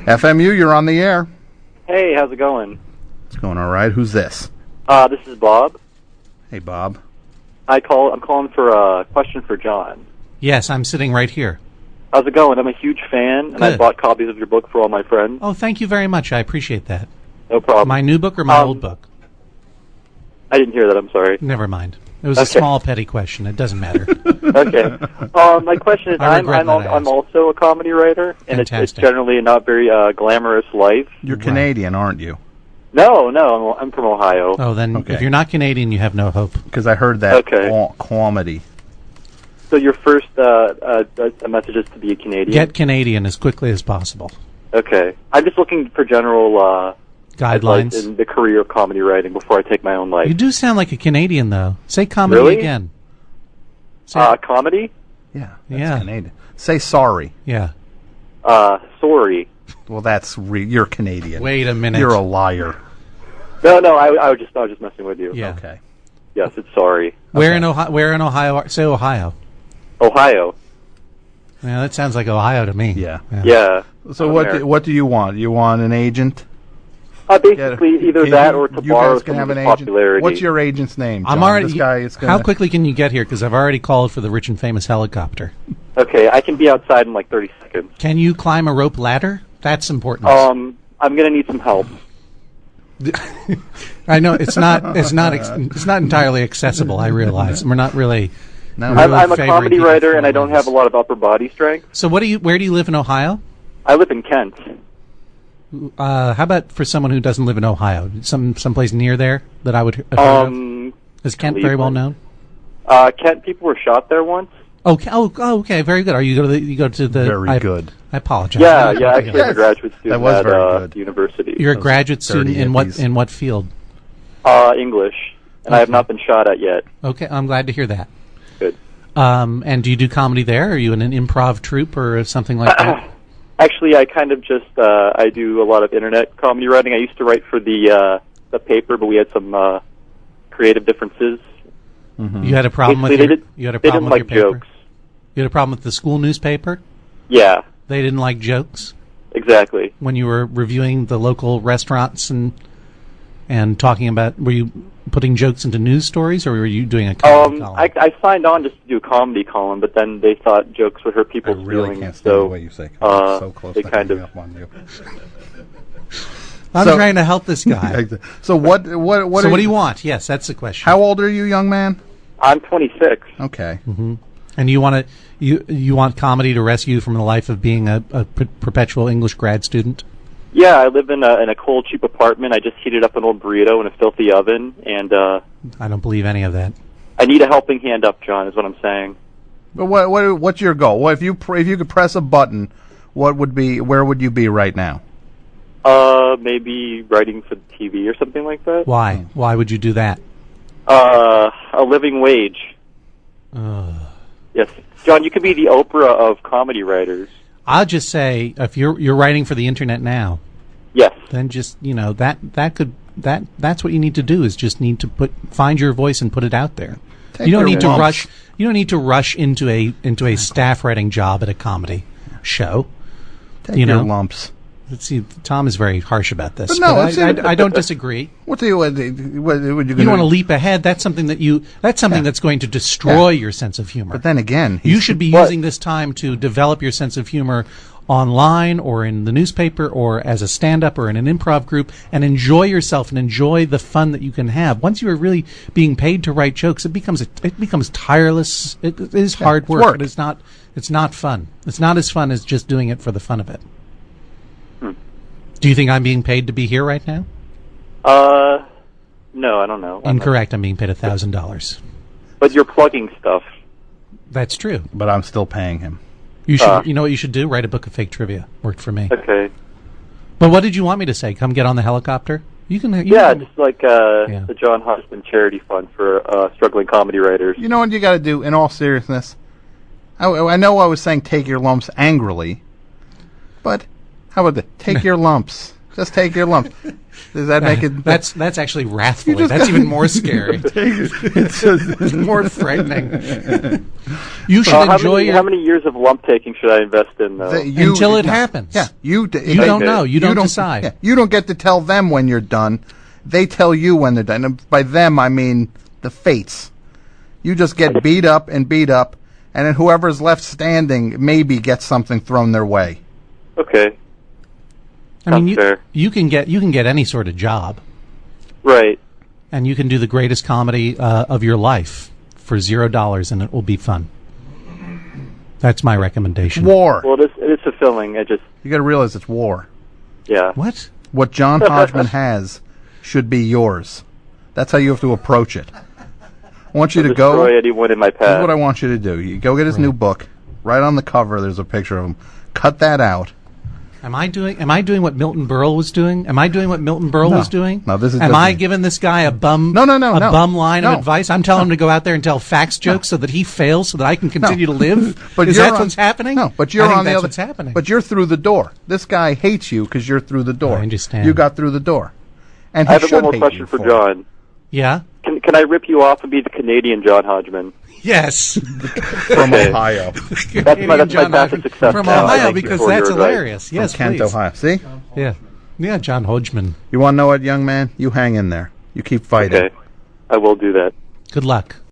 FMU, you're on the air. Hey, how's it going? It's going all right. Who's this? This is Bob. Hey, Bob. I'm calling for a question for John. Yes, I'm sitting right here. How's it going? I'm a huge fan, and I bought copies of your book for all my friends. Oh, thank you very much. I apprate that. No problem. My new book or my old book? I didn't hear that. I'm sorry. Never mind. It was a small, petty question. It doesn't matter. Okay. My question is, I'm also a comedy writer, and it's generally a not very glamorous life. You're Canadian, aren't you? No, I'm from Ohio. Oh, then if you're not Canadian, you have no hope. Because I heard that comedy. So your first message is to be a Canadian? Get Canadian as quickly as possible. Okay. I'm just looking for general guidelines in the career of comedy writing before I take my own life. You do sound like a Canadian, though. Say comedy really? again. Comedy? Yeah, that's Canadian. Say sorry. Yeah. Sorry. Well, you're Canadian. Wait a minute. You're a liar. No, I was just messing with you. Yeah. Okay. Yes, it's sorry. Where in Ohio? Say Ohio. Ohio. Yeah, that sounds like Ohio to me. Yeah. So what do you want? You want an agent? Basically, either that or to borrow some of his popularity. What's your agent's name, John? This guy is how quickly can you get here? Because I've already called for the rich and famous helicopter. Okay, I can be outside in like 30 seconds. Can you climb a rope ladder? That's important. I'm going to need some help. I know it's not entirely accessible. I realize we're not really. No, I'm a comedy writer, and I don't have a lot of upper body strength. So where do you live in Ohio? I live in Kent. How about for someone who doesn't live in Ohio, someplace near there that I would? Is Kent very well known? Kent, people were shot there once. Okay, very good. Are you go to the? Very good. I apologize. Yeah. Actually, I'm a graduate student at university. You're a graduate student in what field? English, and I have not been shot at yet. Okay, I'm glad to hear that. Good. And do you do comedy there? Are you in an improv troupe or something like that? Actually, I kind of just I do a lot of internet comedy writing. I used to write for the paper, but we had some creative differences. Mm-hmm. You had a problem with your paper? Jokes. You had a problem with the school newspaper? Yeah. They didn't like jokes? Exactly. When you were reviewing the local restaurants and talking about, were you putting jokes into news stories, or were you doing a comedy column? I signed on just to do a comedy column, but then they thought jokes would hurt people's feelings. I really can't stand the way you say so close they to kind of up on you. I'm trying to help this guy. So what do you want? Yes, that's the question. How old are you, young man? I'm 26. Okay. Mm-hmm. And you want comedy to rescue you from the life of being a perpetual English grad student? Yeah, I live in a cold, cheap apartment. I just heated up an old burrito in a filthy oven, and I don't believe any of that. I need a helping hand up, John, is what I'm saying. But what's your goal? What if you could press a button? Where would you be right now? Maybe writing for TV or something like that. Why? Why would you do that? A living wage. Yes, John, you could be the Oprah of comedy writers. I'll just say, if you're writing for the internet now, yes, then just that's what you need to do, is just need to find your voice and put it out there. You don't need to rush. You don't need to rush into a staff writing job at a comedy show. Take your lumps. Let's see, Tom is very harsh about this. But no, I don't disagree. What you want to leap ahead? That's something that's going to destroy your sense of humor. But then again, you should be using this time to develop your sense of humor online or in the newspaper or as a stand-up or in an improv group, and enjoy yourself and enjoy the fun that you can have. Once you are really being paid to write jokes, it becomes tireless. It is hard work. But it's not fun. It's not as fun as just doing it for the fun of it. Do you think I'm being paid to be here right now? No, I don't know. Incorrect. I'm being paid $1,000. But you're plugging stuff. That's true. But I'm still paying him. You should. You know what you should do? Write a book of fake trivia. Worked for me. Okay. But what did you want me to say? Come get on the helicopter? You can. Just like the John Hodgman charity fund for struggling comedy writers. You know what you got to do? In all seriousness, I know I was saying take your lumps angrily, but how about take your lumps? Just take your lumps. Does that make it? That's actually wrathfully. That's even more scary. It's just More frightening. You should enjoy how many years of lump taking should I invest in, though? until it happens. Yeah, you don't know. You don't decide. Yeah, you don't get to tell them when you're done. They tell you when they're done. And by them, I mean the fates. You just get beat up, and then whoever's left standing maybe gets something thrown their way. Okay. I mean, fair. you can get any sort of job, Right. and you can do the greatest comedy of your life for $0, and it will be fun. That's my recommendation. War. Well, it is fulfilling. You got to realize it's war. Yeah. What? What John Hodgman has should be yours. That's how you have to approach it. I want you to go. Destroy anyone in my This path. is what I want you to do. You go get his new book. Right on the cover, there's a picture of him. Cut that out. Am I doing what Milton Berle was doing? Am I doing what Milton Berle was doing? No, this is Am just- I giving this guy a bum No. bum line No. of advice? I'm telling him to go out there and tell fax jokes so that he fails so that I can continue to live? But Is you're that on- what's happening? No, but you're I think on the that's other. what's happening. But you're through the door. This guy hates you because you're through the door. I understand. You got through the door, and he I have should one more hate question you for it. John. Yeah? Can I rip you off and be the Canadian John Hodgman? Yes. From Okay. Ohio. That's my John path to Hodgman success from now. Ohio, Thank you because for that's your advice. hilarious. Yes, From Kent, please. Ohio. See? Yeah. Yeah, John Hodgman. You want to know what, young man? You hang in there. You keep fighting. Okay. I will do that. Good luck.